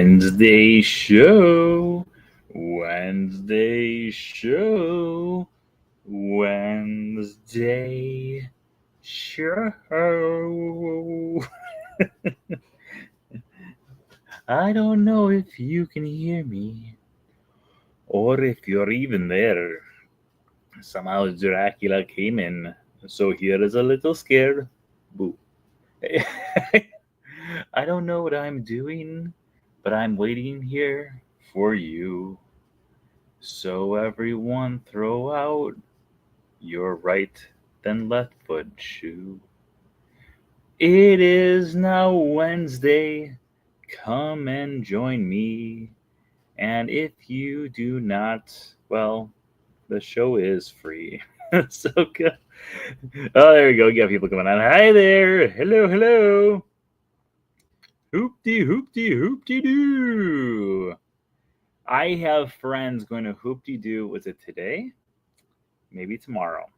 Wednesday show. Wednesday show. Wednesday show. I don't know if you can hear me or if you're even there. Somehow Dracula came in, so here is a little scared. Boo. I don't know what I'm doing, but I'm waiting here for you. So everyone throw out your right then left foot shoe. It is now Wednesday. Come and join me. And if you do not, well, the show is free. So good. Oh, there we go. We got people coming on. Hi there. Hello, hello. Hoopty, hoopty, hoopty doo. I have friends going to hoopty doo. Was it today? Maybe tomorrow.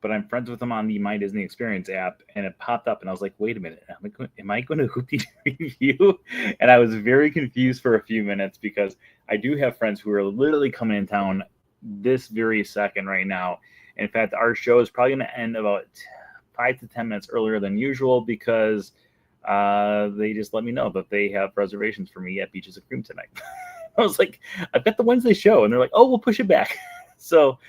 But I'm friends with them on the My Disney Experience app, and it popped up, and I was like, wait a minute, am I going to hoopty review? And I was very confused for a few minutes because I do have friends who are literally coming in town this very second right now. In fact, our show is probably going to end about 5 to 10 minutes earlier than usual because they just let me know that they have reservations for me at Beaches of Cream tonight. I was like, I've got the Wednesday show, and they're like, oh, we'll push it back. So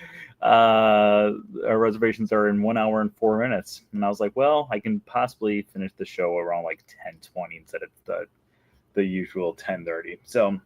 our reservations are in 1 hour and 4 minutes, and I was like, well, I can possibly finish the show around like 10:20 instead of the usual 10:30. So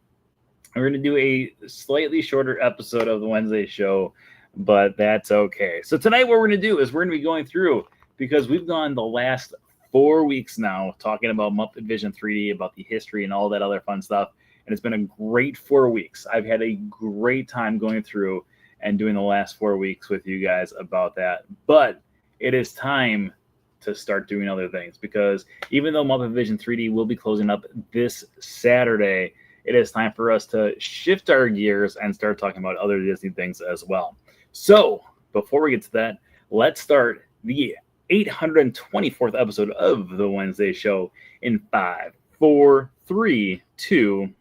we're going to do a slightly shorter episode of the Wednesday show, but that's okay. So tonight what we're going to do is we're going to be going through, because we've gone the last 4 weeks now talking about Muppet Vision 3D, about the history and all that other fun stuff, and it's been a great 4 weeks. I've had a great time going through and doing the last 4 weeks with you guys about that. But it is time to start doing other things, because even though Muppet Vision 3D will be closing up this Saturday, it is time for us to shift our gears and start talking about other Disney things as well. So before we get to that, let's start the 824th episode of the Wednesday show in 5, 4, 3, 2.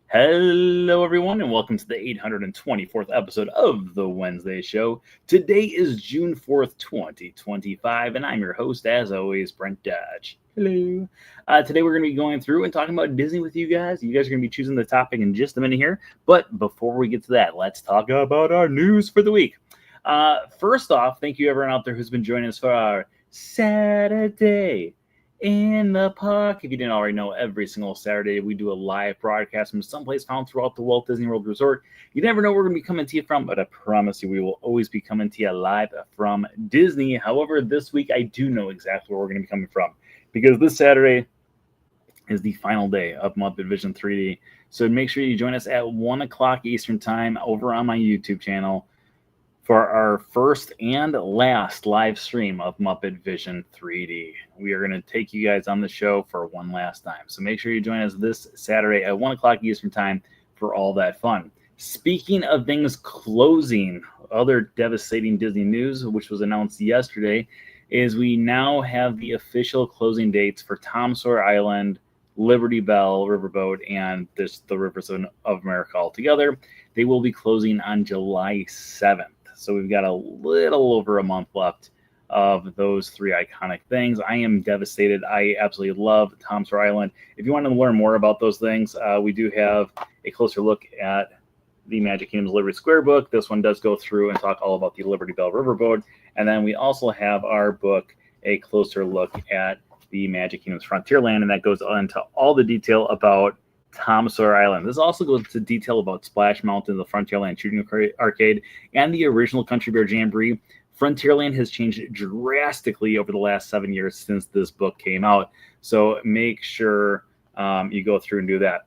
Hello, everyone, and welcome to the 824th episode of the Wednesday show. Today is June 4th, 2025, and I'm your host, as always, Brent Dodge. Hello. Today we're going to be going through and talking about Disney with you guys. You guys are going to be choosing the topic in just a minute here, but before we get to that, let's talk about our news for the week. First off, thank you everyone out there who's been joining us for our Saturday in the Park. If you didn't already know, every single Saturday we do a live broadcast from someplace found throughout the Walt Disney World Resort. You never know where we're going to be coming to you from, but I promise you we will always be coming to you live from Disney. However, this week I do know exactly where we're going to be coming from, because this Saturday is the final day of Muppet Vision 3D. So make sure you join us at 1 o'clock Eastern Time over on my YouTube channel for our first and last live stream of Muppet Vision 3D. We are going to take you guys on the show for one last time. So make sure you join us this Saturday at 1 o'clock Eastern Time for all that fun. Speaking of things closing, other devastating Disney news, which was announced yesterday, is we now have the official closing dates for Tom Sawyer Island, Liberty Bell Riverboat, and the Rivers of America altogether. They will be closing on July 7th. So we've got a little over a month left of those three iconic things. I am devastated. I absolutely love Tom Sawyer Island. If you want to learn more about those things, we do have a closer look at the Magic Kingdom's Liberty Square book. This one does go through and talk all about the Liberty Bell Riverboat. And then we also have our book, A Closer Look at the Magic Kingdom's Frontierland, and that goes into all the detail about Tom Sawyer Island. This also goes into detail about Splash Mountain, the Frontierland Shooting Arcade, and the original Country Bear Jamboree. Frontierland has changed drastically over the last 7 years since this book came out. So make sure you go through and do that.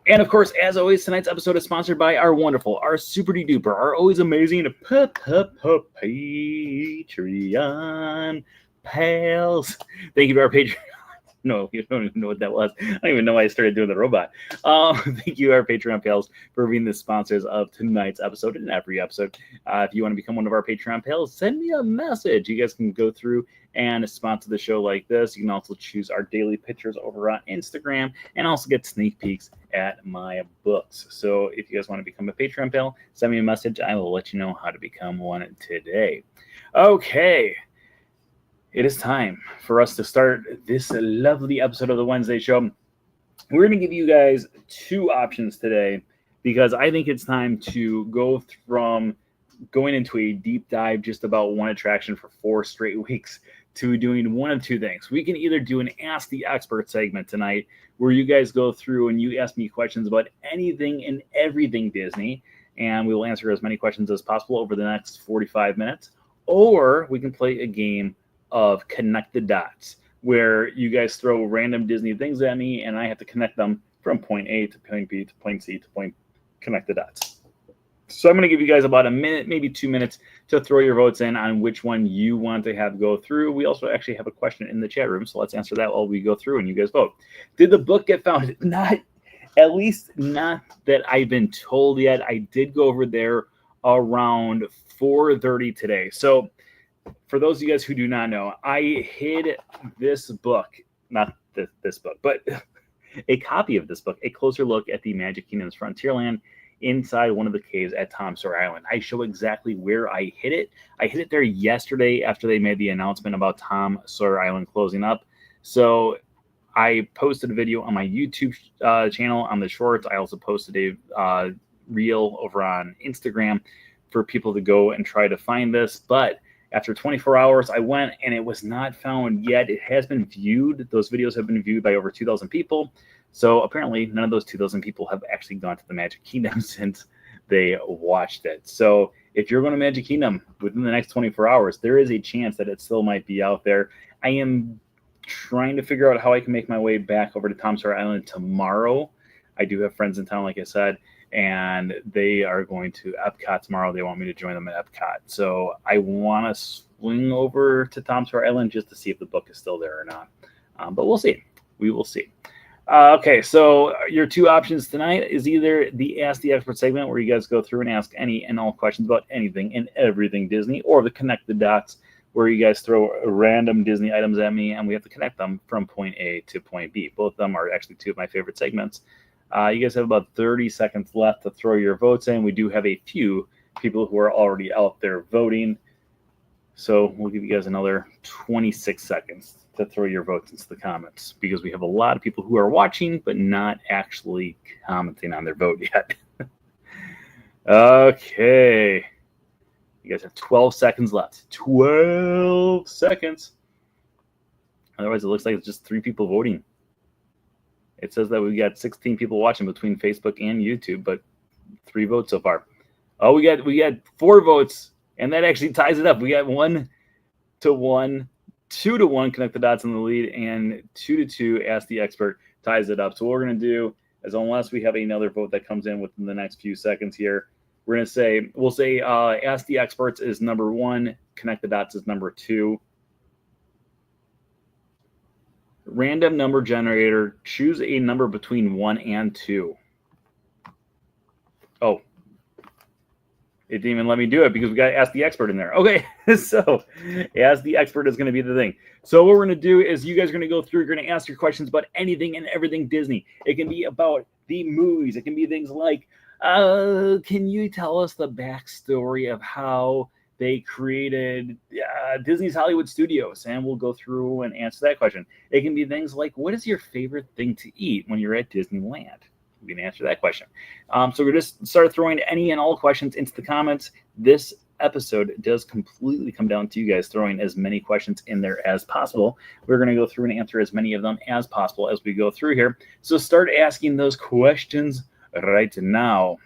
And of course, as always, tonight's episode is sponsored by our wonderful, our super duper, our always amazing Patreon pals. Thank you to our Patreon. No, you don't even know what that was. I don't even know why I started doing the robot. Thank you, our Patreon pals, for being the sponsors of tonight's episode and every episode. If you want to become one of our Patreon pals, send me a message. You guys can go through and sponsor the show like this. You can also choose our daily pictures over on Instagram and also get sneak peeks at my books. So if you guys want to become a Patreon pal, send me a message. I will let you know how to become one today. Okay. It is time for us to start this lovely episode of the Wednesday show. We're going to give you guys two options today because I think it's time to go from going into a deep dive just about one attraction for 4 straight weeks to doing one of two things. We can either do an Ask the Expert segment tonight where you guys go through and you ask me questions about anything and everything Disney, and we will answer as many questions as possible over the next 45 minutes. Or we can play a game of Connect the Dots, where you guys throw random Disney things at me and I have to connect them from point A to point B to point C to point connect the dots. So I'm going to give you guys about a minute, maybe 2 minutes to throw your votes in on which one you want to have go through. We also actually have a question in the chat room, so let's answer that while we go through and you guys vote. Did the book get found? Not, at least not that I've been told yet. I did go over there around 4:30 today. So for those of you guys who do not know, I hid this book, not this book, but a copy of this book, A Closer Look at the Magic Kingdom's Frontierland, inside one of the caves at Tom Sawyer Island. I show exactly where I hid it. I hid it there yesterday after they made the announcement about Tom Sawyer Island closing up. So I posted a video on my YouTube channel on the shorts. I also posted a reel over on Instagram for people to go and try to find this. But after 24 hours, I went and it was not found yet. It has been viewed. Those videos have been viewed by over 2,000 people. So apparently none of those 2,000 people have actually gone to the Magic Kingdom since they watched it. So if you're going to Magic Kingdom within the next 24 hours, there is a chance that it still might be out there. I am trying to figure out how I can make my way back over to Tom Sawyer Island tomorrow. I do have friends in town, like I said, and they are going to Epcot tomorrow. They want me to join them at Epcot. So I want to swing over to Tom Sawyer Island just to see if the book is still there or not. But we'll see. We will see. Okay, so your two options tonight is either the Ask the Expert segment where you guys go through and ask any and all questions about anything and everything Disney, or the Connect the Dots where you guys throw random Disney items at me and we have to connect them from point A to point B. Both of them are actually two of my favorite segments. You guys have about 30 seconds left to throw your votes in. We do have a few people who are already out there voting. So we'll give you guys another 26 seconds to throw your votes into the comments because we have a lot of people who are watching but not actually commenting on their vote yet. Okay. You guys have 12 seconds left. 12 seconds. Otherwise, it looks like it's just 3 people voting. It says that we got 16 people watching between Facebook and YouTube, but 3 votes so far. Oh, we got 4 votes, and that actually ties it up. We got 1-1, 2-1, Connect the Dots in the lead, and 2-2, Ask the Expert ties it up. So what we're going to do is, unless we have another vote that comes in within the next few seconds here, we'll say Ask the Experts is number 1, Connect the Dots is number 2. Random number generator, choose a number between 1 and 2. Oh, it didn't even let me do it because we got to Ask the Expert in there. Okay, so Ask the Expert is going to be the thing. So what we're going to do is you guys are going to go through, you're going to ask your questions about anything and everything Disney. It can be about the movies. It can be things like, can you tell us the backstory of how they created Disney's Hollywood Studios? And we'll go through and answer that question. It can be things like, what is your favorite thing to eat when you're at Disneyland? We can answer that question. So we're just start throwing any and all questions into the comments. This episode does completely come down to you guys throwing as many questions in there as possible. We're going to go through and answer as many of them as possible as we go through here. So start asking those questions right now.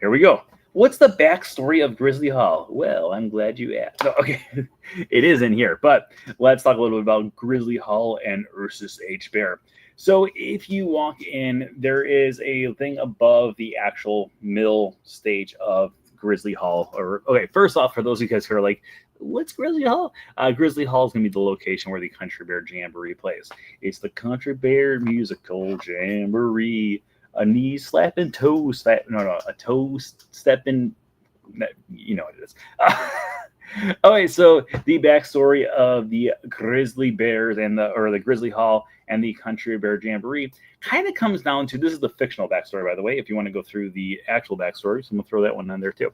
Here we go. What's the backstory of Grizzly Hall? Well, I'm glad you asked. No, okay, it is in here, but let's talk a little bit about Grizzly Hall and Ursus H. Bear. So if you walk in, there is a thing above the actual middle stage of Grizzly Hall. Okay, first off, for those of you guys who are like, What's Grizzly Hall? Grizzly Hall is going to be the location where the Country Bear Jamboree plays. It's the Country Bear Musical Jamboree. A knee slapping, toe slap, no, a toe stepping, you know what it is. Okay, so the backstory of the Grizzly Bears and the Grizzly Hall and the Country Bear Jamboree kind of comes down to, this is the fictional backstory, by the way, if you want to go through the actual backstory, so I'm gonna throw that one on there too.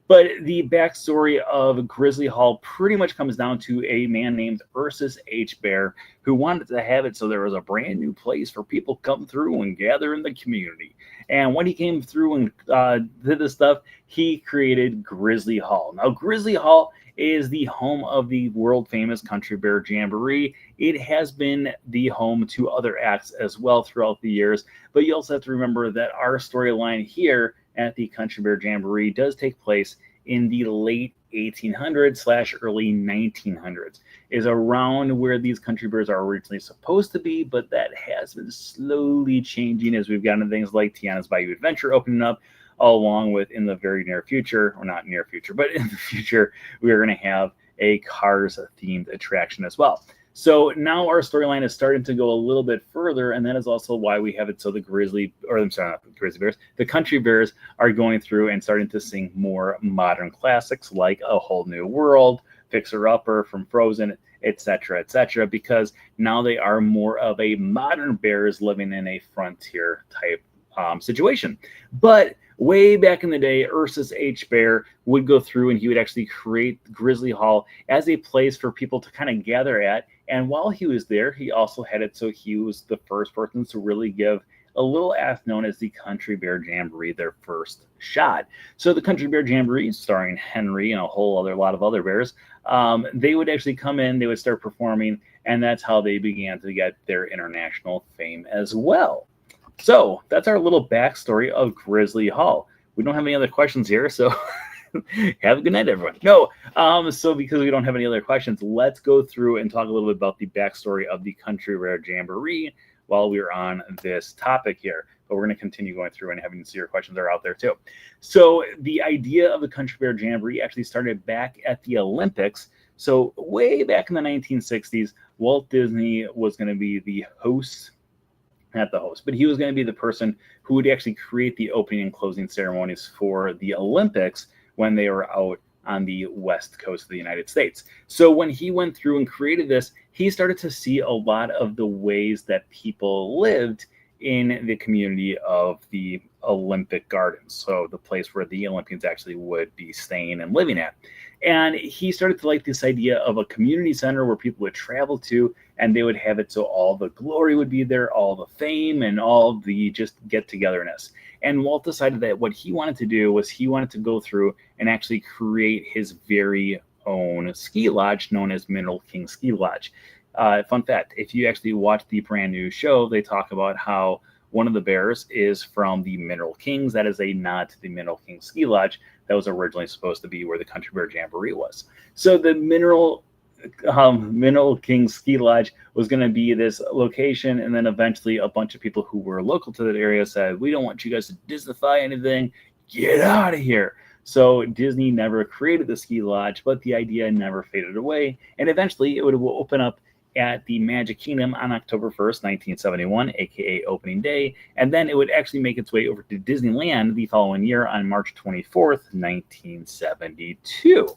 But the backstory of Grizzly Hall pretty much comes down to a man named Ursus H. Bear who wanted to have it so there was a brand new place for people to come through and gather in the community. And when he came through and did this stuff, he created Grizzly Hall. Now, Grizzly Hall is the home of the world famous Country Bear Jamboree. It has been the home to other acts as well throughout the years, but you also have to remember that our storyline here at the Country Bear Jamboree does take place in the late 1800s / early 1900s, is around where these country bears are originally supposed to be, but that has been slowly changing as we've gotten things like Tiana's Bayou Adventure opening up, along with in the very near future, or not near future, but in the future, we are going to have a Cars themed attraction as well. So now our storyline is starting to go a little bit further, and that is also why we have it so the the Country Bears are going through and starting to sing more modern classics like A Whole New World, Fixer Upper from Frozen, etc., because now they are more of a modern bears living in a frontier type situation. But way back in the day, Ursus H. Bear would go through and he would actually create Grizzly Hall as a place for people to kind of gather at. And while he was there, he also had it so he was the first person to really give a little act known as the Country Bear Jamboree their first shot. So the Country Bear Jamboree, starring Henry and a whole other lot of other bears, they would actually come in, they would start performing, and that's how they began to get their international fame as well. So that's our little backstory of Grizzly Hall. We don't have any other questions here, so have a good night, everyone. No, so because we don't have any other questions, let's go through and talk a little bit about the backstory of the Country Bear Jamboree while we're on this topic here. But we're going to continue going through and having to see your questions are out there too. So the idea of the Country Bear Jamboree actually started back at the Olympics. So way back in the 1960s, Walt Disney was going to be the host, not the host, but he was going to be the person who would actually create the opening and closing ceremonies for the Olympics when they were out on the west coast of the United States. So when he went through and created this, he started to see a lot of the ways that people lived in the community of the Olympic Gardens, so the place where the Olympians actually would be staying and living at. And he started to like this idea of a community center where people would travel to, and they would have it so all the glory would be there, all the fame, and all the just get-togetherness. And Walt decided that what he wanted to do was he wanted to go through and actually create his very own ski lodge known as Mineral King Ski Lodge. Fun fact, if you actually watch the brand new show, they talk about how one of the bears is from the Mineral Kings. That is a nod to the Mineral King Ski Lodge that was originally supposed to be where the Country Bear Jamboree was. So the Mineral King Ski Lodge was going to be this location, and then eventually a bunch of people who were local to that area said, we don't want you guys to Disneyfy anything, get out of here. So Disney never created the ski lodge, but the idea never faded away, and eventually it would open up at the Magic Kingdom on October 1st, 1971, aka opening day, and then it would actually make its way over to Disneyland the following year on March 24th, 1972.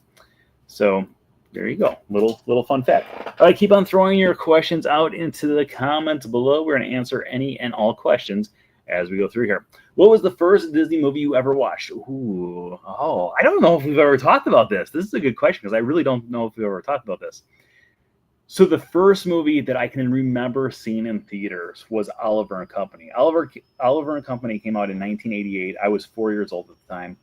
So there you go. Little fun fact. All right, keep on throwing your questions out into the comments below. We're going to answer any and all questions as we go through here. What was the first Disney movie you ever watched? I don't know if we've ever talked about this. This is a good question because I really don't know if we've ever talked about this. So the first movie that I can remember seeing in theaters was Oliver and Company. Oliver and Company came out in 1988. I was 4 years old at the time.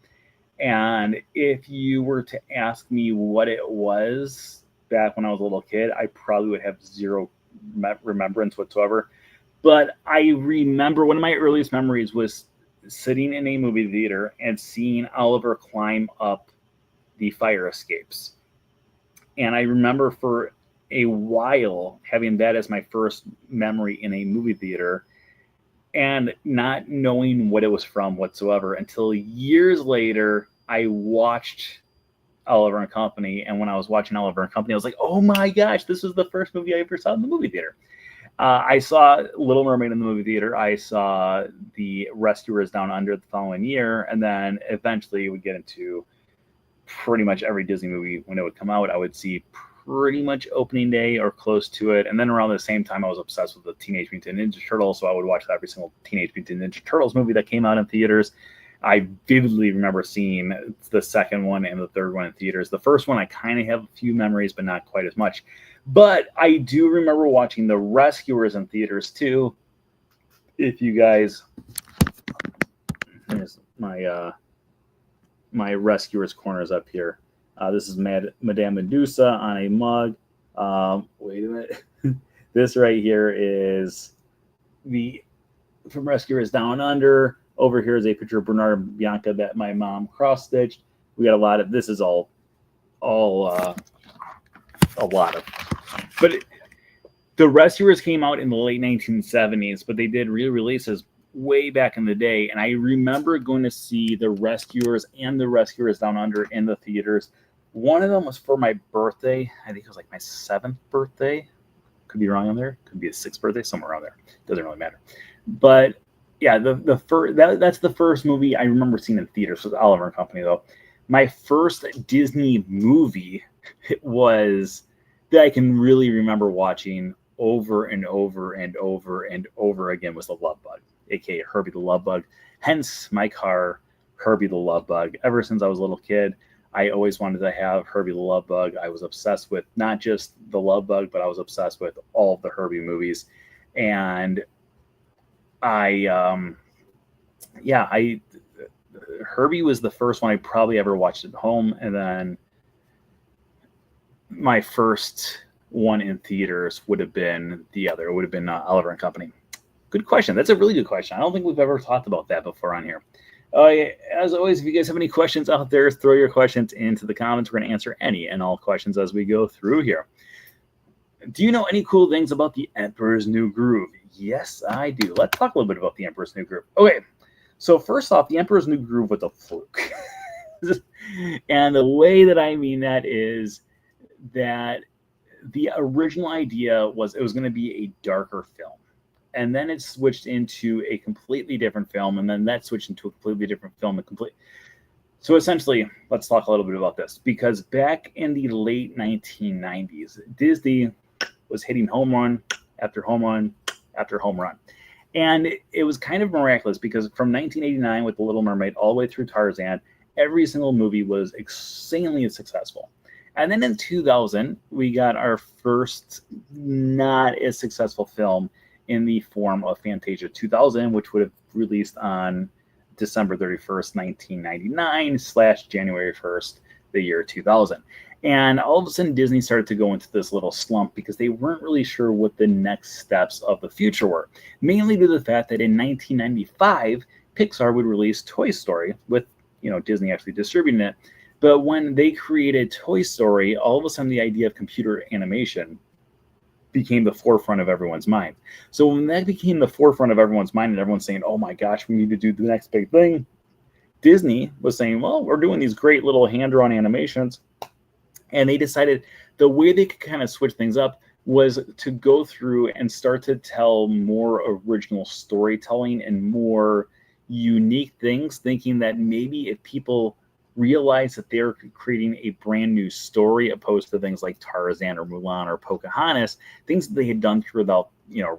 And if you were to ask me what it was back when I was a little kid, I probably would have zero remembrance whatsoever. But I remember one of my earliest memories was sitting in a movie theater and seeing Oliver climb up the fire escapes. And I remember for a while having that as my first memory in a movie theater and not knowing what it was from whatsoever until years later I watched Oliver and Company, and when I was watching Oliver and Company, I was like, oh my gosh, this was the first movie I ever saw in the movie theater. I saw Little Mermaid in the movie theater. I saw The Rescuers Down Under the following year, and then eventually would get into pretty much every Disney movie when it would come out. I would see pretty much opening day or close to it. And then around the same time, I was obsessed with the Teenage Mutant Ninja Turtles, so I would watch every single Teenage Mutant Ninja Turtles movie that came out in theaters. I vividly remember seeing the second one and the third one in theaters. The first one, I kind of have a few memories, but not quite as much. But I do remember watching The Rescuers in theaters too. If you guys, here's my Rescuers corners up here. This is Madame Medusa on a mug. Wait a minute. This right here is from Rescuers Down Under. Over here is a picture of Bernard and Bianca that my mom cross-stitched. We got a lot of, this is all a lot of. But the Rescuers came out in the late 1970s, but they did re-releases way back in the day. And I remember going to see The Rescuers and The Rescuers Down Under in the theaters. One of them was for my birthday. I think it was like my 7th birthday. Could be wrong on there. Could be a 6th birthday, somewhere around there. Doesn't really matter. But yeah, that's the first movie I remember seeing in theaters with Oliver and Company, though. My first Disney movie was that I can really remember watching over and over and over and over again was The Love Bug, aka Herbie the Love Bug. Hence my car, Herbie the Love Bug. Ever since I was a little kid, I always wanted to have Herbie the Love Bug. I was obsessed with not just The Love Bug, but I was obsessed with all of the Herbie movies. And Herbie was the first one I probably ever watched at home, and then my first one in theaters would have been Oliver and Company. Good question. That's a really good question. I don't think we've ever talked about that before on here. As always, if you guys have any questions out there, throw your questions into the comments. We're going to answer any and all questions as we go through here. Do you know any cool things about The Emperor's New Groove? Yes, I do. Let's talk a little bit about The Emperor's New Groove. Okay, so first off, The Emperor's New Groove was a fluke. And the way that I mean that is that the original idea was it was going to be a darker film. And then it switched into a completely different film, and then that switched into a completely different film. So essentially, let's talk a little bit about this. Because back in the late 1990s, Disney was hitting home run after home run after home run. And it was kind of miraculous because from 1989 with The Little Mermaid all the way through Tarzan, every single movie was insanely successful. And then in 2000, we got our first not as successful film in the form of Fantasia 2000, which would have released on December 31st, 1999 / January 1st, the year 2000. And all of a sudden, Disney started to go into this little slump because they weren't really sure what the next steps of the future were, mainly due to the fact that in 1995, Pixar would release Toy Story with, Disney actually distributing it. But when they created Toy Story, all of a sudden the idea of computer animation became the forefront of everyone's mind. So when that became the forefront of everyone's mind and everyone's saying, oh my gosh, we need to do the next big thing, Disney was saying, well, we're doing these great little hand-drawn animations. And they decided the way they could kind of switch things up was to go through and start to tell more original storytelling and more unique things, thinking that maybe if people realize that they're creating a brand new story opposed to things like Tarzan or Mulan or Pocahontas, things that they had done throughout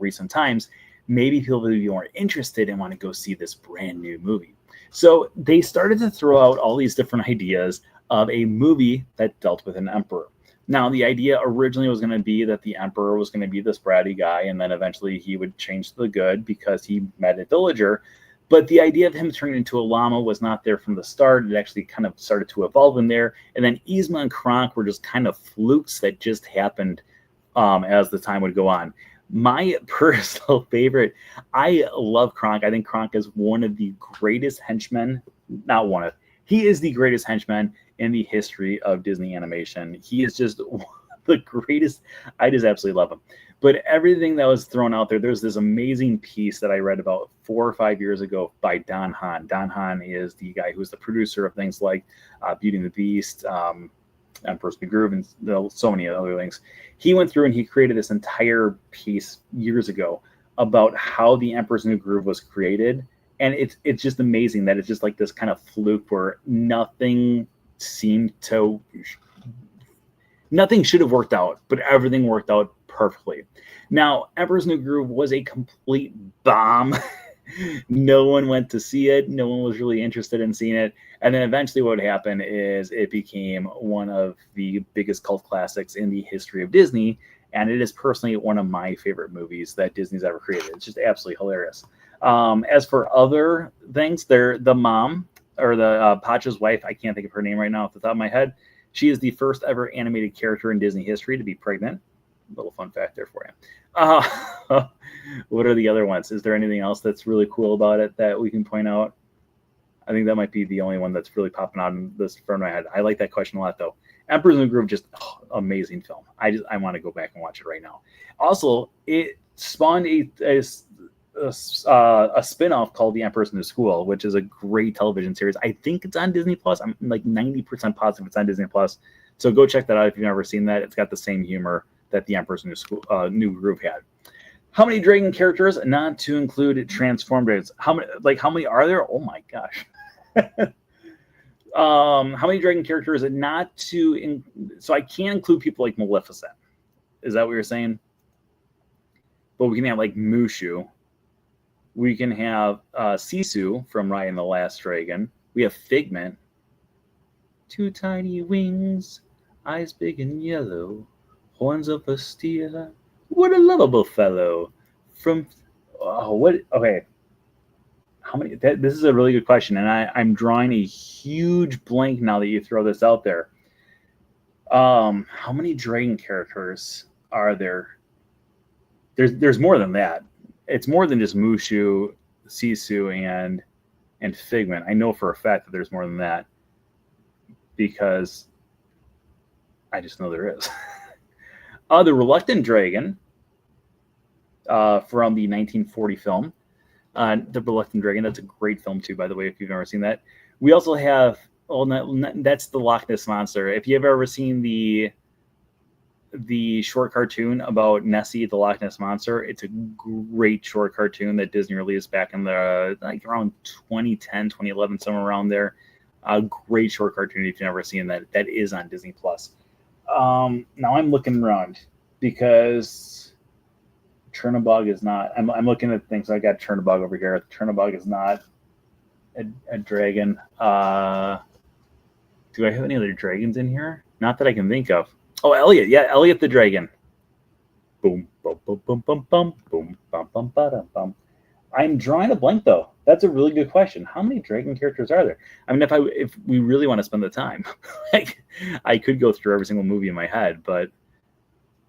recent times, maybe people would be more interested and want to go see this brand new movie. So they started to throw out all these different ideas of a movie that dealt with an emperor. Now, the idea originally was going to be that the emperor was going to be this bratty guy, and then eventually he would change to the good because he met a villager. But the idea of him turning into a llama was not there from the start. It actually kind of started to evolve in there. And then Yzma and Kronk were just kind of flukes that just happened as the time would go on. My personal favorite, I love Kronk. I think Kronk is one of the greatest henchmen. He is the greatest henchman in the history of Disney animation. He is just the greatest. I just absolutely love him. But everything that was thrown out there's this amazing piece that I read about 4 or 5 years ago by Don Hahn. Don Hahn is the guy who's the producer of things like Beauty and the Beast, Emperor's New Groove, and so many other things. He went through and he created this entire piece years ago about how the Emperor's New Groove was created, and it's just amazing that it's just like this kind of fluke where nothing should have worked out, but everything worked out perfectly. Now, Emperor's New Groove was a complete bomb. No one went to see it. No one was really interested in seeing it. And then eventually what would happen is it became one of the biggest cult classics in the history of Disney. And it is personally one of my favorite movies that Disney's ever created. It's just absolutely hilarious. As for other things, the mom, or the Pacha's wife, I can't think of her name right now off the top of my head. She is the first ever animated character in Disney history to be pregnant. Little fun fact there for you. What are the other ones? Is there anything else that's really cool about it that we can point out? I think that might be the only one that's really popping out in this front of my head. I like that question a lot, though. Emperor's New Groove, just amazing film. I want to go back and watch it right now. Also, it spawned a spin-off called The Emperor's New School, which is a great television series. I think it's on Disney Plus. I'm like 90% positive it's on Disney Plus. So go check that out if you've never seen that. It's got the same humor that The Emperor's New Groove had. How many dragon characters, not to include transformed dragons? How many are there? Oh my gosh. How many dragon characters, not to so I can't include people like Maleficent. Is that what you're saying? But we can have like Mushu. We can have Sisu from Raya and the Last Dragon. We have Figment. 2 tiny wings, eyes big and yellow, horns of a steer. What a lovable fellow. Okay. How many? This is a really good question, and I'm drawing a huge blank now that you throw this out there. How many dragon characters are there? There's more than that. It's more than just Mushu, Sisu, and Figment. I know for a fact that there's more than that because I just know there is. The Reluctant Dragon from the 1940 film. The Reluctant Dragon, that's a great film too, by the way, if you've never seen that. We also have, that's the Loch Ness Monster. If you've ever seen the short cartoon about Nessie, the Loch Ness Monster, it's a great short cartoon that Disney released back in the around 2010, 2011, somewhere around there. A great short cartoon if you've never seen that. That is on Disney Plus. Now I'm looking around because Chernobog is not. I'm looking at things. I got Chernobog over here. Chernobog is not a dragon. Do I have any other dragons in here? Not that I can think of. Oh, Elliot. Yeah, Elliot the dragon. Boom, boom, boom, boom, boom, boom, boom, bum, bum, ba-dum, bum. I'm drawing a blank though. That's a really good question. How many dragon characters are there? I mean, if we really want to spend the time, like I could go through every single movie in my head, but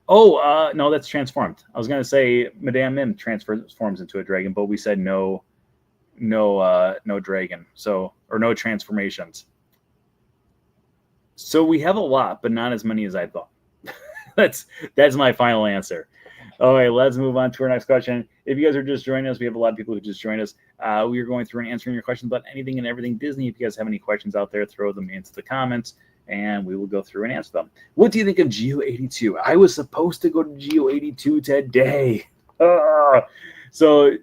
no, that's transformed. I was gonna say Madame Mim transforms into a dragon, but we said no dragon. So, or no transformations. So we have a lot, but not as many as I thought. That's my final answer. All right, let's move on to our next question. If you guys are just joining us, we have a lot of people who just joined us. We are going through and answering your questions about anything and everything Disney. If you guys have any questions out there, throw them into the comments, and we will go through and answer them. What do you think of Geo82? I was supposed to go to Geo82 today. So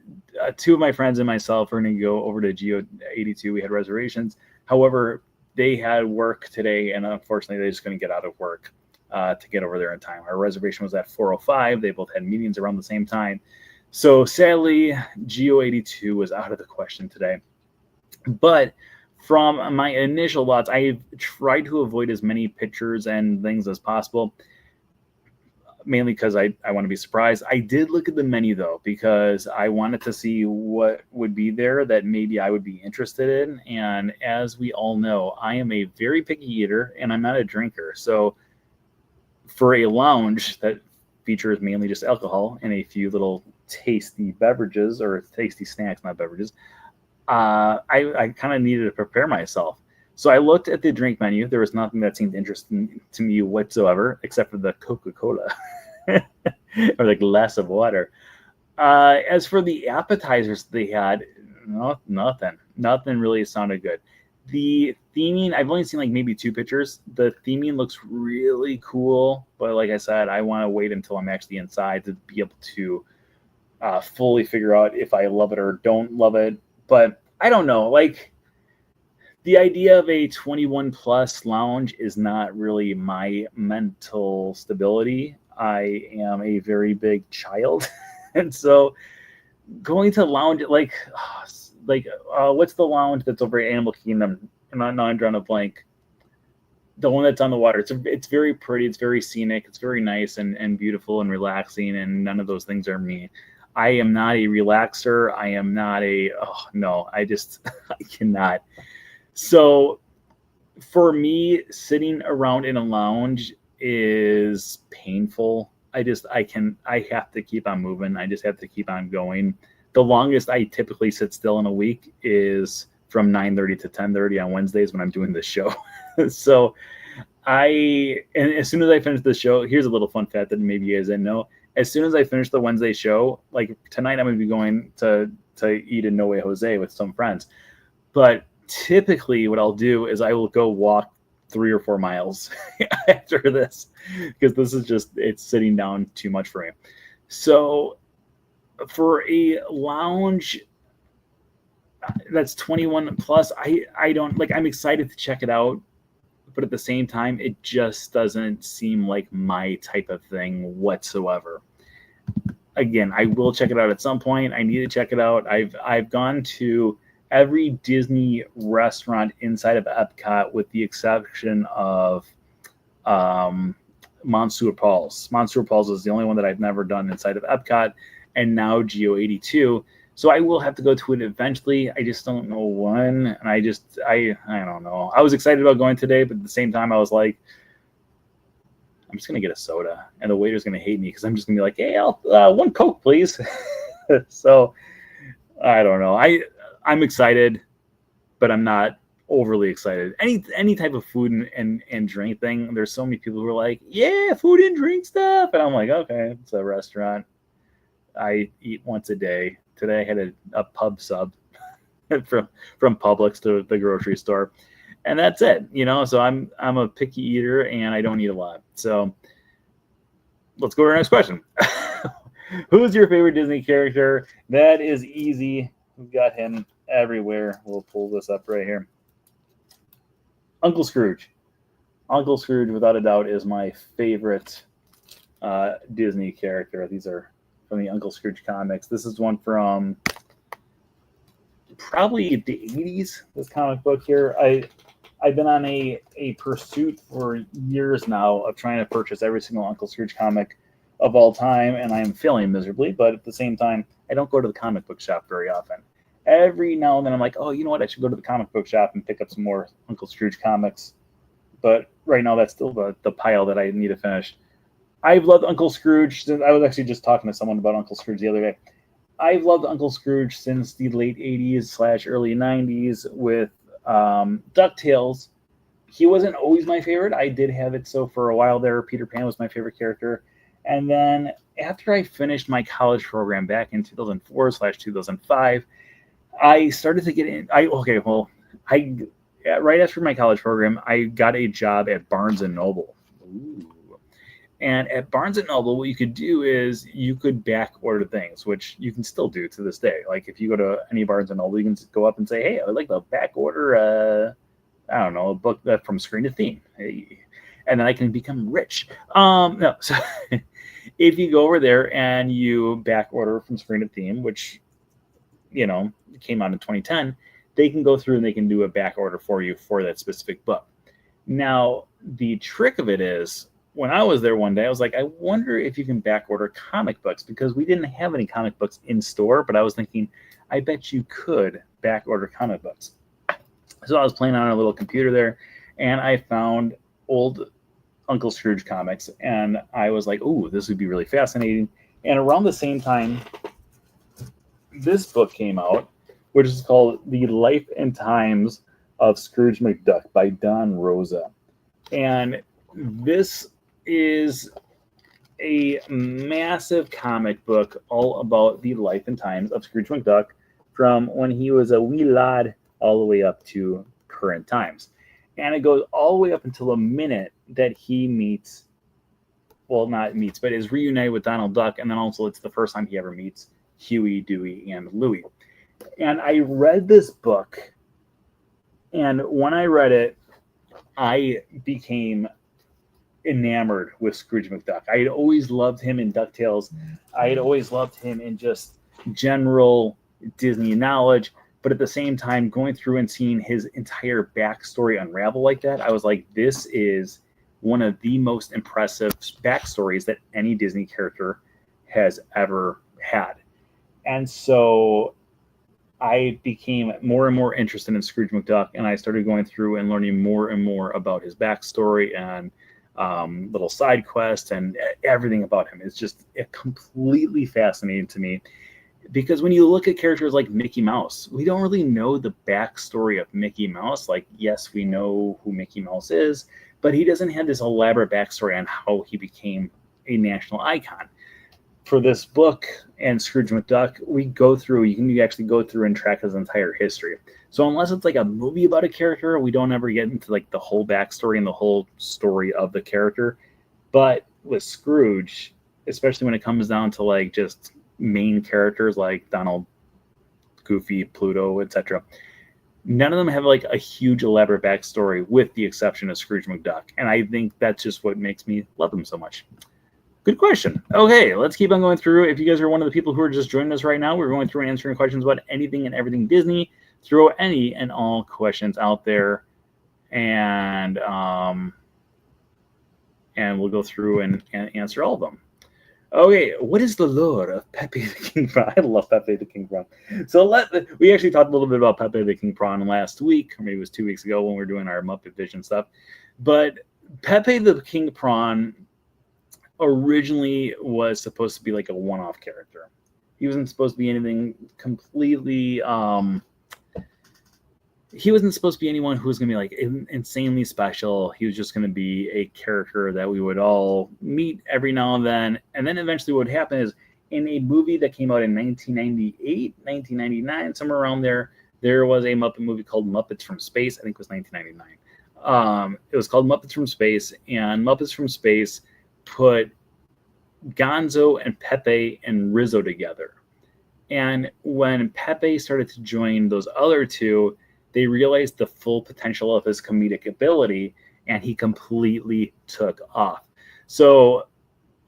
2 of my friends and myself are going to go over to Geo82. We had reservations. However, they had work today, and unfortunately, they just couldn't get out of work to get over there in time. Our reservation was at 4:05. They both had meetings around the same time. So sadly, Geo82 was out of the question today. But from my initial thoughts, I've tried to avoid as many pictures and things as possible, mainly because I want to be surprised. I did look at the menu, though, because I wanted to see what would be there that maybe I would be interested in. And as we all know, I am a very picky eater, and I'm not a drinker. So for a lounge that features mainly just alcohol and a few tasty beverages, or tasty snacks, not beverages, I kind of needed to prepare myself. So I looked at the drink menu. There was nothing that seemed interesting to me whatsoever, except for the Coca-Cola or the glass of water. As for the appetizers they had, nothing really sounded good. The theming, I've only seen like maybe 2 pictures. The theming looks really cool, but like I said, I want to wait until I'm actually inside to be able to fully figure out if I love it or don't love it. But I don't know. Like, the idea of a 21 plus lounge is not really my mental stability. I am a very big child. And so going to lounge, what's the lounge that's over at Animal Kingdom? And I'm drawing a blank. The one that's on the water. It's very pretty. It's very scenic. It's very nice and beautiful and relaxing. And none of those things are me. I am not a relaxer. I am not no, I cannot. So for me, sitting around in a lounge is painful. I have to keep on moving. I just have to keep on going. The longest I typically sit still in a week is from 9:30 to 10:30 on Wednesdays when I'm doing this show. So and as soon as I finish the show, here's a little fun fact that maybe you guys didn't know. As soon as I finish the Wednesday show, like tonight, I'm going to be going to eat a No Way Jose with some friends. But typically what I'll do is I will go walk 3 or 4 miles after this, because this is it's sitting down too much for me. So for a lounge that's 21 plus, I don't like, I'm excited to check it out, but at the same time, it just doesn't seem like my type of thing whatsoever. Again, I will check it out at some point. I need to check it out. I've gone to every Disney restaurant inside of Epcot with the exception of Monsieur Paul's. Monsieur Paul's is the only one that I've never done inside of Epcot, and now Geo 82. So I will have to go to it eventually. I just don't know when. And I don't know. I was excited about going today, but at the same time, I was like, I'm just going to get a soda. And the waiter's going to hate me because I'm just going to be like, hey, I'll 1 Coke, please. So I don't know. I'm excited, but I'm not overly excited. Any type of food and drink thing, there's so many people who are like, yeah, food and drink stuff. And I'm like, okay, it's a restaurant. I eat once a day. Today I had a pub sub from Publix to the grocery store, and that's it. So I'm a picky eater and I don't eat a lot. So let's go to our next question. Who's your favorite Disney character? That is easy. We've got him everywhere. We'll pull this up right here. Uncle Scrooge. Uncle Scrooge, without a doubt, is my favorite Disney character. These are from the Uncle Scrooge comics. This is one from probably the 80s, this comic book here. I've been on a pursuit for years now of trying to purchase every single Uncle Scrooge comic of all time, and I am failing miserably, but at the same time, I don't go to the comic book shop very often. Every now and then I'm like, oh, you know what? I should go to the comic book shop and pick up some more Uncle Scrooge comics. But right now, that's still the pile that I need to finish. I've loved Uncle Scrooge. I was actually just talking to someone about Uncle Scrooge the other day. I've loved Uncle Scrooge since the late 80s / early 90s with DuckTales. He wasn't always my favorite. I did have it so for a while there. Peter Pan was my favorite character. And then after I finished my college program back in 2004 / 2005, I started to get in. Right after my college program, I got a job at Barnes & Noble. Ooh. And at Barnes & Noble, what you could do is you could back order things, which you can still do to this day. Like if you go to any Barnes & Noble, you can go up and say, hey, I'd like to back order, I don't know, a book from Screen to Theme. Hey. And then I can become rich. No, so if you go over there and you back order from Screen to Theme, which, came out in 2010, they can go through and they can do a back order for you for that specific book. Now, the trick of it is, when I was there one day, I was like, I wonder if you can back order comic books, because we didn't have any comic books in store, but I was thinking, I bet you could back order comic books. So I was playing on a little computer there, and I found old Uncle Scrooge comics, and I was like, ooh, this would be really fascinating. And around the same time, this book came out, which is called The Life and Times of Scrooge McDuck by Don Rosa. And this is a massive comic book all about the life and times of Scrooge McDuck from when he was a wee lad all the way up to current times. And it goes all the way up until the minute that he meets, well, not meets, but is reunited with Donald Duck. And then also it's the first time he ever meets Huey, Dewey, and Louie. And I read this book, and when I read it, I became enamored with Scrooge McDuck. I had always loved him in DuckTales. I had always loved him in just general Disney knowledge. But at the same time, going through and seeing his entire backstory unravel like that, I was like, this is one of the most impressive backstories that any Disney character has ever had. And so I became more and more interested in Scrooge McDuck, and I started going through and learning more and more about his backstory and little side quests and everything about him. It's just completely fascinating to me, because when you look at characters like Mickey Mouse, we don't really know the backstory of Mickey Mouse. Like, yes, we know who Mickey Mouse is, but he doesn't have this elaborate backstory on how he became a national icon. For this book and Scrooge McDuck, you can actually go through and track his entire history. So unless it's like a movie about a character, we don't ever get into like the whole backstory and the whole story of the character. But with Scrooge, especially when it comes down to like just main characters like Donald, Goofy, Pluto, etc., none of them have like a huge elaborate backstory, with the exception of Scrooge McDuck. And I think that's just what makes me love him so much. Good question. Okay, let's keep on going through. If you guys are one of the people who are just joining us right now, we're going through and answering questions about anything and everything Disney. Throw any and all questions out there, and we'll go through and answer all of them. Okay, what is the lore of Pepe the King Prawn? I love Pepe the King Prawn. So we actually talked a little bit about Pepe the King Prawn last week, or maybe it was 2 weeks ago when we were doing our Muppet Vision stuff. But Pepe the King Prawn originally was supposed to be like a one-off character. He wasn't supposed to be anything completely he wasn't supposed to be anyone who was going to be like insanely special. He was just going to be a character that we would all meet every now and then. And then eventually what would happen is, in a movie that came out in 1998, 1999, somewhere around there, there was a Muppet movie called Muppets from Space. I think it was 1999. It was called Muppets from Space, and Muppets from Space put Gonzo and Pepe and Rizzo together. And when Pepe started to join those other two, they realized the full potential of his comedic ability, and he completely took off. So,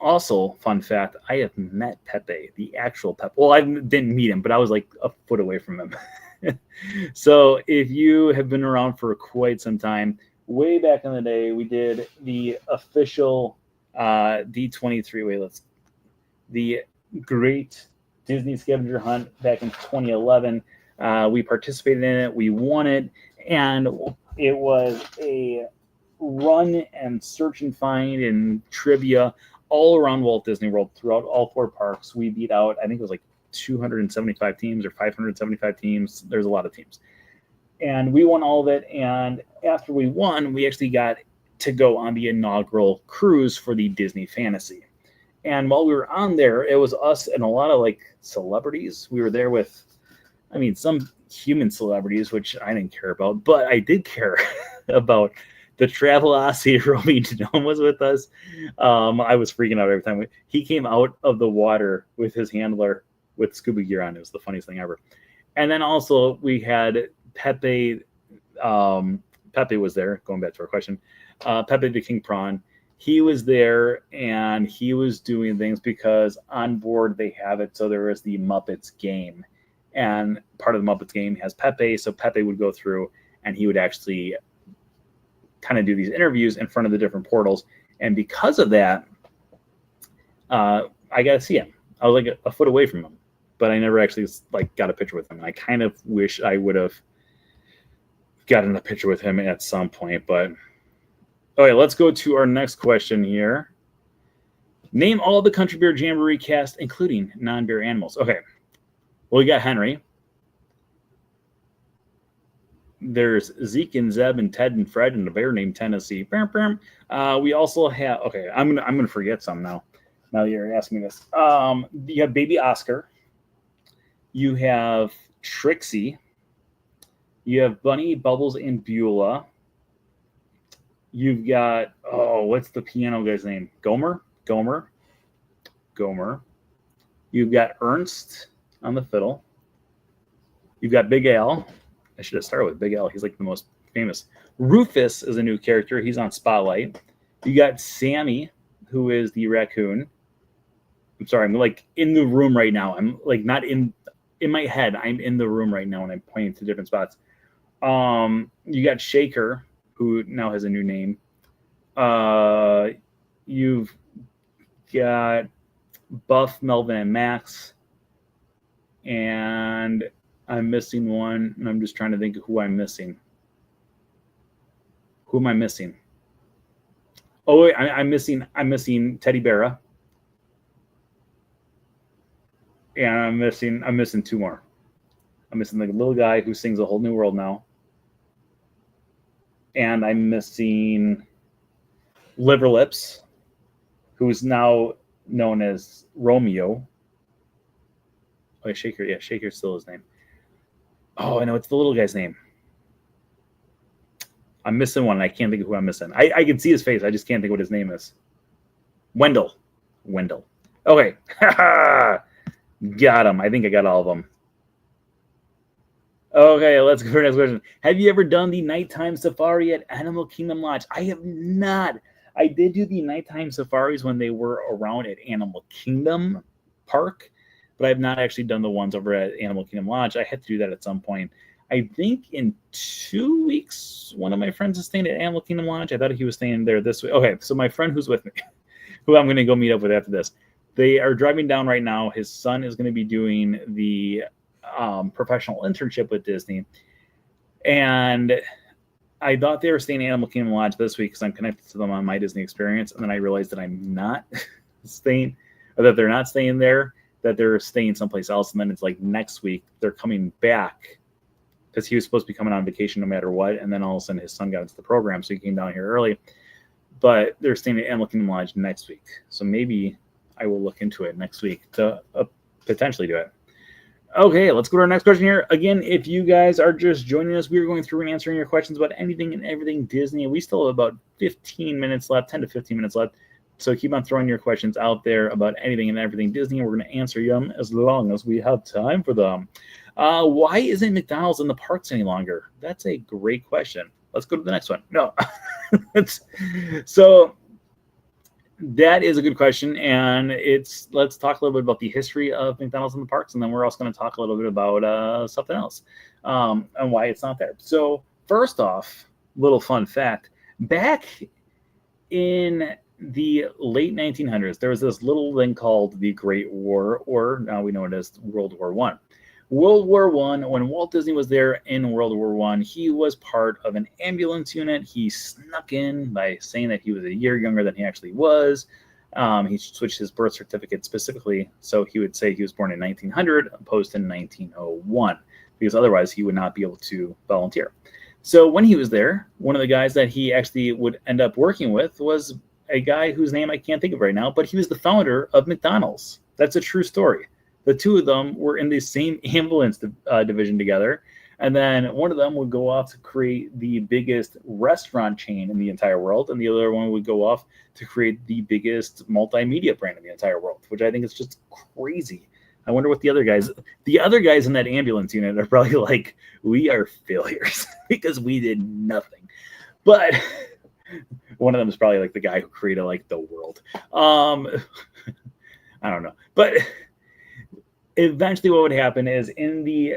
also, fun fact, I have met Pepe, the actual Pepe. Well, I didn't meet him, but I was like a foot away from him. So, if you have been around for quite some time, way back in the day, we did the official D23, the Great Disney Scavenger Hunt back in 2011. We participated in it, we won it, and it was a run and search and find and trivia all around Walt Disney World throughout all 4 parks. We beat out, I think it was like 275 teams or 575 teams. There's a lot of teams. And we won all of it, and after we won, we actually got to go on the inaugural cruise for the Disney Fantasy. And while we were on there, it was us and a lot of like celebrities. We were there with, some human celebrities, which I didn't care about, but I did care about the Travelocity. Romy Denome was with us. I was freaking out every time. He came out of the water with his handler with scuba gear on. It was the funniest thing ever. And then also we had Pepe. Pepe was there, going back to our question. Pepe the King Prawn. He was there, and he was doing things because on board they have it. So there was the Muppets game, and part of the Muppets game has Pepe. So Pepe would go through, and he would actually kind of do these interviews in front of the different portals. And because of that, I got to see him. I was like a foot away from him, but I never actually got a picture with him. I kind of wish I would have gotten a picture with him at some point, but okay, let's go to our next question here. Name all the Country Bear Jamboree cast, including non-bear animals. Okay, well, we got Henry. There's Zeke and Zeb and Ted and Fred and a bear named Tennessee. We also have, okay, I'm gonna forget some now. Now that you're asking me this. You have Baby Oscar. You have Trixie. You have Bunny, Bubbles, and Beulah. You've got, what's the piano guy's name? Gomer. You've got Ernst on the fiddle. You've got Big Al. I should have started with Big Al. He's like the most famous. Rufus is a new character. He's on Spotlight. You got Sammy, who is the raccoon. I'm sorry, I'm like in the room right now. I'm like not in my head. I'm in the room right now and I'm pointing to different spots. You got Shaker, who now has a new name. You've got Buff, Melvin, and Max. And I'm missing one, and I'm just trying to think of who I'm missing. Who am I missing? Oh, wait, I'm missing Teddy Bear. And I'm missing two more. I'm missing the little guy who sings A Whole New World now. And I'm missing Liver Lips, who's now known as Romeo. Oh, Shaker. Yeah, Shaker's still his name. Oh, I know. It's the little guy's name. I'm missing one. I can't think of who I'm missing. I can see his face. I just can't think what his name is. Wendell. Okay. Got him. I think I got all of them. Okay, let's go for the next question. Have you ever done the nighttime safari at Animal Kingdom Lodge? I have not. I did do the nighttime safaris when they were around at Animal Kingdom Park, but I've not actually done the ones over at Animal Kingdom Lodge. I had to do that at some point. I think in 2 weeks, one of my friends is staying at Animal Kingdom Lodge. I thought he was staying there this week. Okay, so my friend who's with me, who I'm going to go meet up with after this, they are driving down right now. His son is going to be doing the professional internship with Disney. And I thought they were staying at Animal Kingdom Lodge this week because I'm connected to them on My Disney Experience. And then I realized that I'm not staying, or that they're not staying there, that they're staying someplace else. And then it's like next week they're coming back because he was supposed to be coming on vacation no matter what. And then all of a sudden his son got into the program, so he came down here early. But they're staying at Animal Kingdom Lodge next week. So maybe I will look into it next week to potentially do it. Okay, let's go to our next question here. Again, if you guys are just joining us, we are going through and answering your questions about anything and everything Disney. We still have about 15 minutes left, 10 to 15 minutes left. So keep on throwing your questions out there about anything and everything Disney, and we're going to answer them as long as we have time for them. Why isn't McDonald's in the parks any longer? That's a great question. Let's go to the next one. No. So that is a good question, and let's talk a little bit about the history of McDonald's in the parks, and then we're also going to talk a little bit about something else and why it's not there. So first off, little fun fact: back in the late 1900s, there was this little thing called the Great War, or now we know it as World War I. World War I, when Walt Disney was there in World War I, he was part of an ambulance unit. He snuck in by saying that he was a year younger than he actually was. He switched his birth certificate specifically, so he would say he was born in 1900 opposed to 1901, because otherwise he would not be able to volunteer. So when he was there, one of the guys that he actually would end up working with was a guy whose name I can't think of right now, but he was the founder of McDonald's. That's a true story. The two of them were in the same ambulance division together. And then one of them would go off to create the biggest restaurant chain in the entire world. And the other one would go off to create the biggest multimedia brand in the entire world, which I think is just crazy. I wonder what the other guys in that ambulance unit are probably like, we are failures because we did nothing. But one of them is probably like the guy who created like the world. I don't know. But eventually what would happen is in the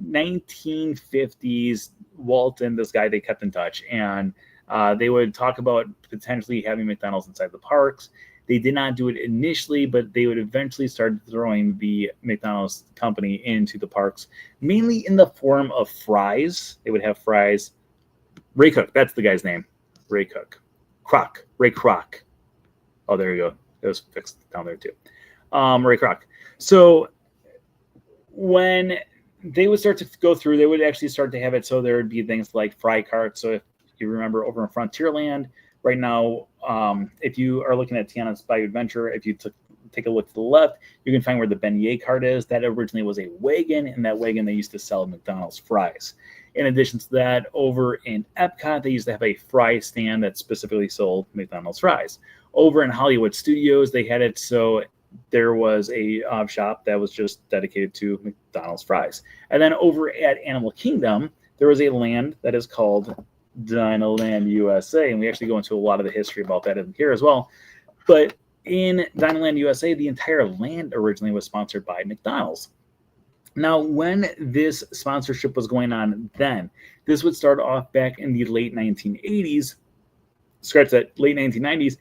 1950s, Walt and this guy, they kept in touch, and they would talk about potentially having McDonald's inside the parks. They did not do it initially, but they would eventually start throwing the McDonald's company into the parks, mainly in the form of fries. They would have fries. Ray Kroc, that's the guy's name. Ray Kroc. Ray Kroc. Oh, there you go. It was fixed down there too. Ray Kroc. So when they would start to go through, they would actually start to have it so there would be things like fry carts. So if you remember over in Frontierland right now, if you are looking at Tiana's Bayou Adventure, if you took take a look to the left, you can find where the beignet cart is. That originally was a wagon, and that wagon they used to sell McDonald's fries. In addition to that, over in Epcot, they used to have a fry stand that specifically sold McDonald's fries. Over in Hollywood Studios, they had it so there was a shop that was just dedicated to McDonald's fries. And then over at Animal Kingdom, there was a land that is called Dinoland USA, and we actually go into a lot of the history about that in here as well. But in Dinoland USA, the entire land originally was sponsored by McDonald's. Now, when this sponsorship was going on then, this would start off back in the late 1980s, scratch that, late 1990s,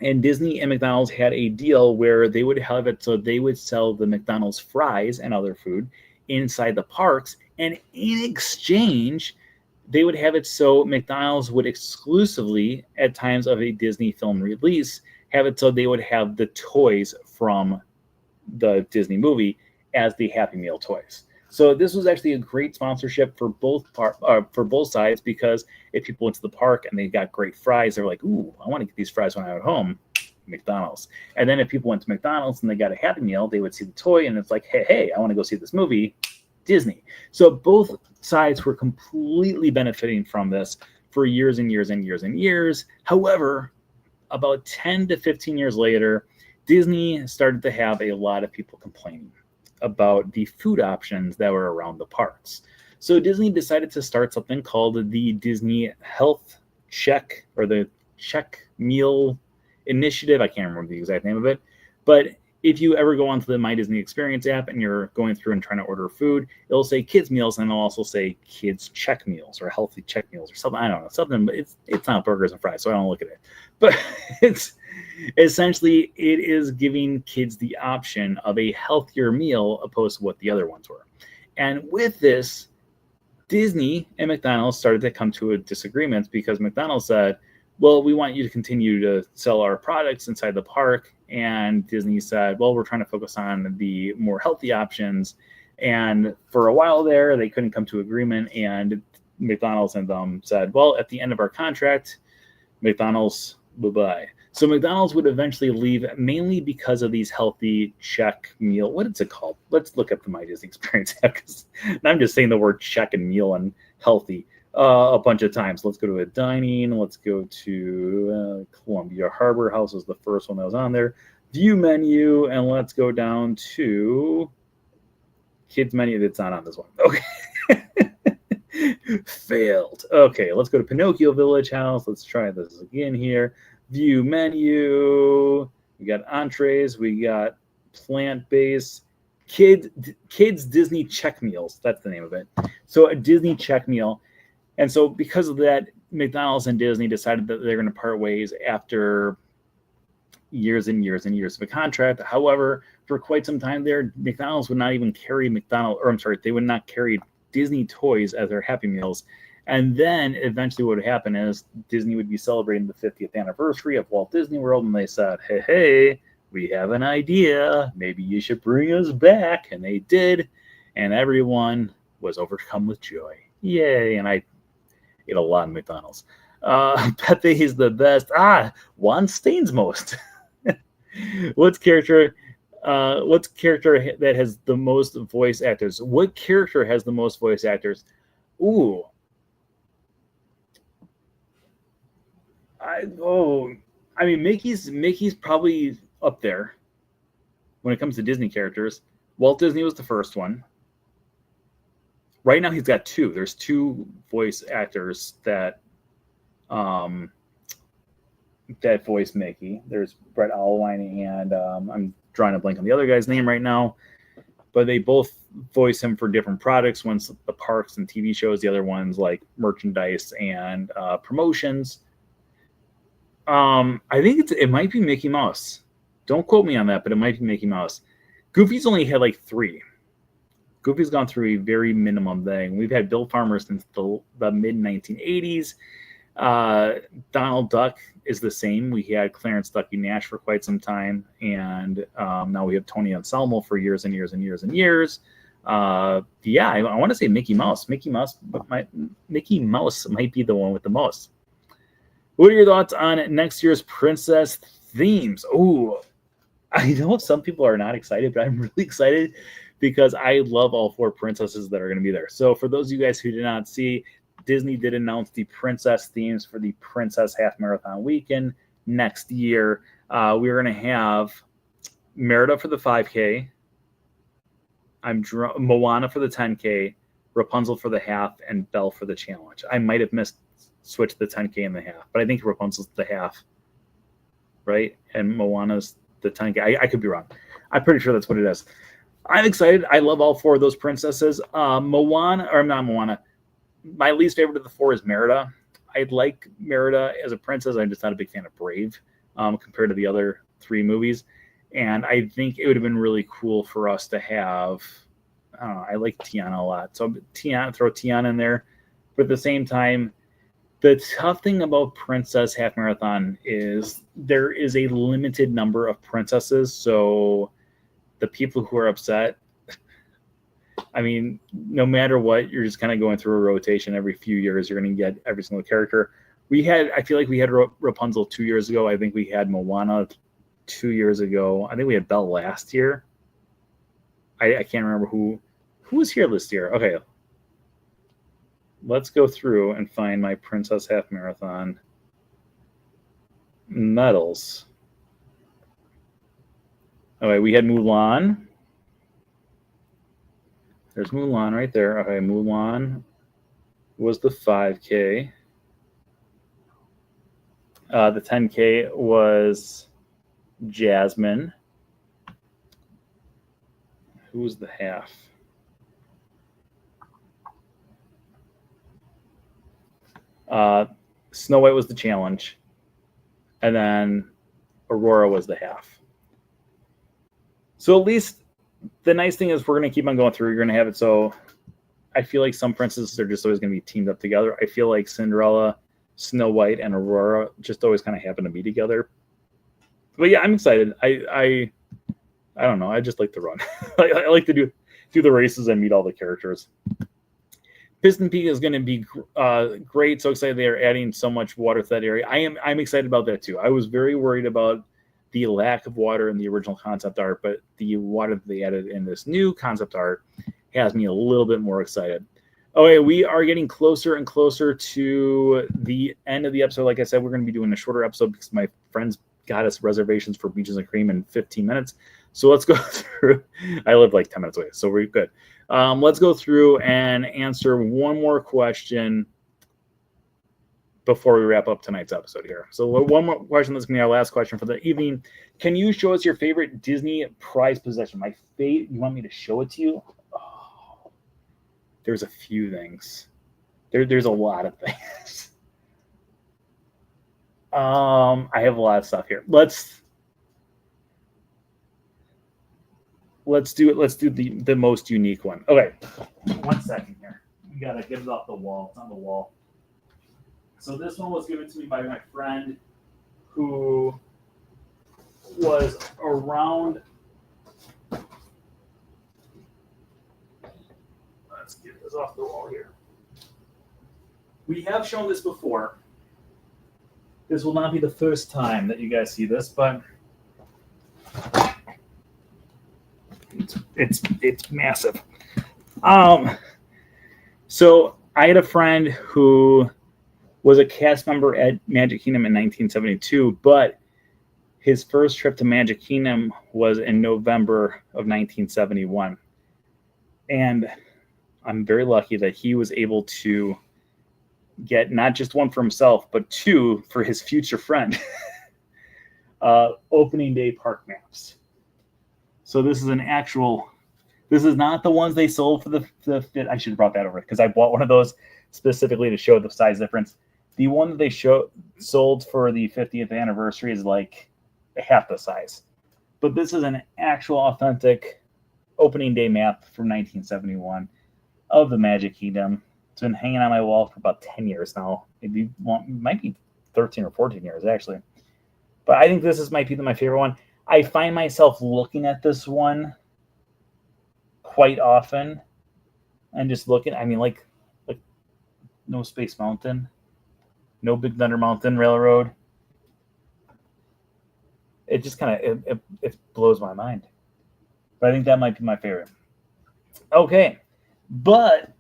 and Disney and McDonald's had a deal where they would have it so they would sell the McDonald's fries and other food inside the parks, and in exchange, they would have it so McDonald's would exclusively, at times of a Disney film release, have it so they would have the toys from the Disney movie as the Happy Meal toys. So this was actually a great sponsorship for both sides, because if people went to the park and they got great fries, they're like, ooh, I want to get these fries when I'm at home, McDonald's. And then if people went to McDonald's and they got a Happy Meal, they would see the toy and it's like, hey, I want to go see this movie, Disney. So both sides were completely benefiting from this for years and years and years and years. However, about 10 to 15 years later, Disney started to have a lot of people complaining about the food options that were around the parks. So Disney decided to start something called the Disney Health Check, or the Check Meal Initiative. I can't remember the exact name of it, but if you ever go onto the My Disney Experience app and you're going through and trying to order food, it'll say kids meals, and it'll also say kids check meals or healthy check meals or something. I don't know, something, but it's not burgers and fries, so I don't look at it. But it's essentially, it is giving kids the option of a healthier meal opposed to what the other ones were. And with this, Disney and McDonald's started to come to a disagreement, because McDonald's said, well, we want you to continue to sell our products inside the park. And Disney said, well, we're trying to focus on the more healthy options. And for a while there, they couldn't come to agreement. And McDonald's and them said, well, at the end of our contract, McDonald's, bye-bye. So McDonald's would eventually leave, mainly because of these healthy check meal. What is it called? Let's look up the My Disney Experience app, because I'm just saying the word check and meal and healthy a bunch of times. Let's go to a dining. Let's go to Columbia Harbor House was the first one that was on there. View menu, and let's go down to kids menu. That's not on this one. Okay. Failed. Okay, let's go to Pinocchio Village House. Let's try this again here. View menu. We got entrees. We got plant-based. Kids Disney check meals. That's the name of it. So a Disney check meal. And so because of that, McDonald's and Disney decided that they're going to part ways after years and years and years of a contract. However, for quite some time there, McDonald's would not even carry they would not carry Disney toys as their Happy Meals. And then eventually what would happen is Disney would be celebrating the 50th anniversary of Walt Disney World, and they said, hey, we have an idea. Maybe you should bring us back. And they did, and everyone was overcome with joy. Yay. And I ate a lot of McDonald's. Pepe is the best. Juan Stain's most. What's character that has the most voice actors? What character has the most voice actors? Ooh. Mickey's probably up there when it comes to Disney characters. Walt Disney was the first one. Right now he's got two. There's two voice actors that voice Mickey. There's Brett Allwine and I'm drawing a blank on the other guy's name right now. But they both voice him for different products. One's the parks and TV shows. The other one's like merchandise and promotions. I think it might be Mickey Mouse. Don't quote me on that, but it might be Mickey Mouse. Goofy's only had like 3. Goofy's gone through a very minimum thing. We've had Bill Farmer since the mid-1980s. Donald Duck is the same. We had Clarence Ducky Nash for quite some time, and now we have Tony Anselmo for years and years and years and years. I want to say Mickey Mouse. Mickey Mouse might be the one with the most. What are your thoughts on next year's princess themes? Ooh, I know some people are not excited, but I'm really excited because I love all 4 princesses that are going to be there. So for those of you guys who did not see, Disney did announce the princess themes for the Princess Half Marathon Weekend next year. We're going to have Merida for the 5K. Moana for the 10K, Rapunzel for the half, and Belle for the challenge. I might have switched the 10K and the half, but I think Rapunzel's the half, right? And Moana's the 10K. I could be wrong. I'm pretty sure that's what it is. I'm excited. I love all 4 of those princesses. Moana, or not Moana. My least favorite of the 4 is Merida. I like Merida as a princess. I'm just not a big fan of Brave compared to the other 3 movies. And I think it would have been really cool for us to have. I don't know. I like Tiana a lot, so throw Tiana in there. But at the same time, the tough thing about Princess Half Marathon is there is a limited number of princesses. So the people who are upset, I mean, no matter what, you're just kind of going through a rotation every few years. You're going to get every single character. I feel like we had Rapunzel 2 years ago. I think we had Moana 2 years ago. I think we had Belle last year. I can't remember who was here this year. Okay. Let's go through and find my Princess Half Marathon medals. Okay, we had Mulan. There's Mulan right there. Okay, Mulan was the 5K. The 10K was Jasmine. Who was the half? Snow White was the challenge. And then Aurora was the half. So at least the nice thing is we're going to keep on going through. You're going to have it so I feel like some princesses are just always going to be teamed up together. I feel like Cinderella, Snow White, and Aurora just always kind of happen to be together. But yeah, I'm excited. I don't know. I just like to run. I like to do the races and meet all the characters. Piston Peak is going to be great. So excited they are adding so much water to that area. I'm excited about that too. I was very worried about the lack of water in the original concept art, but the water that they added in this new concept art has me a little bit more excited. Okay, we are getting closer and closer to the end of the episode. Like I said, we're going to be doing a shorter episode because my friends got us reservations for Beaches and Cream in 15 minutes. So let's go through. I live like 10 minutes away, so we're good. Let's go through and answer one more question before we wrap up tonight's episode here. So one more question. This is going to be our last question for the evening. Can you show us your favorite Disney prize possession? You want me to show it to you? Oh, there's a few things. There's a lot of things. I have a lot of stuff here. Let's do it. Let's do the most unique one. Okay, 1 second here. We gotta get it off the wall. It's on the wall. So this one was given to me by my friend who was around. Let's get this off the wall here. We have shown this before. This will not be the first time that you guys see this, but it's massive. So I had a friend who was a cast member at Magic Kingdom in 1972, but his first trip to Magic Kingdom was in November of 1971. And I'm very lucky that he was able to get not just one for himself, but 2 for his future friend. Opening day park maps. So this is this is not the ones they sold for the fit. I should have brought that over because I bought one of those specifically to show the size difference. The one that they sold for the 50th anniversary is like half the size. But this is an actual authentic opening day map from 1971 of the Magic Kingdom. It's been hanging on my wall for about 10 years now. Might be 13 or 14 years, actually. But I think might be my favorite one. I find myself looking at this one quite often and just looking. I mean, like no Space Mountain, no Big Thunder Mountain Railroad. It just kind of it blows my mind. But I think that might be my favorite. Okay, but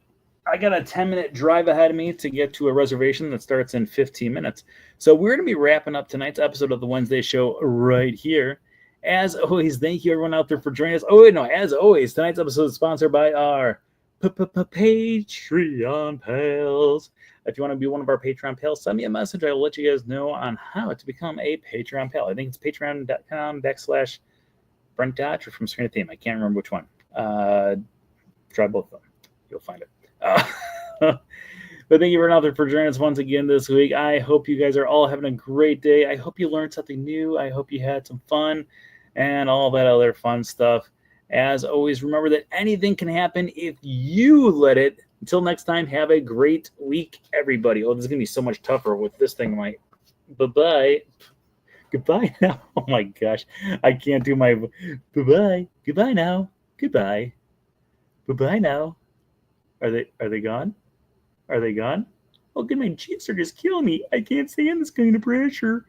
I got a 10-minute drive ahead of me to get to a reservation that starts in 15 minutes. So we're going to be wrapping up tonight's episode of the Wednesday Show right here. As always, thank you everyone out there for joining us. Oh, wait, no, as always, tonight's episode is sponsored by our Patreon pals. If you want to be one of our Patreon pals, send me a message. I will let you guys know on how to become a Patreon pal. I think it's patreon.com/Brent Dodge or from Screen of Theme. I can't remember which one. Try both of them. You'll find it. But thank you for joining us once again this week. I hope you guys are all having a great day. I hope you learned something new. I hope you had some fun and all that other fun stuff. As always, remember that anything can happen if you let it. Until next time, have a great week, everybody. Oh, this is going to be so much tougher with this thing. Bye-bye. Goodbye now. Oh my gosh. I can't do my bye-bye. Goodbye now. Goodbye. Bye-bye now. Are they gone? Are they gone? Oh, good, my cheeks are just killing me. I can't stand this kind of pressure.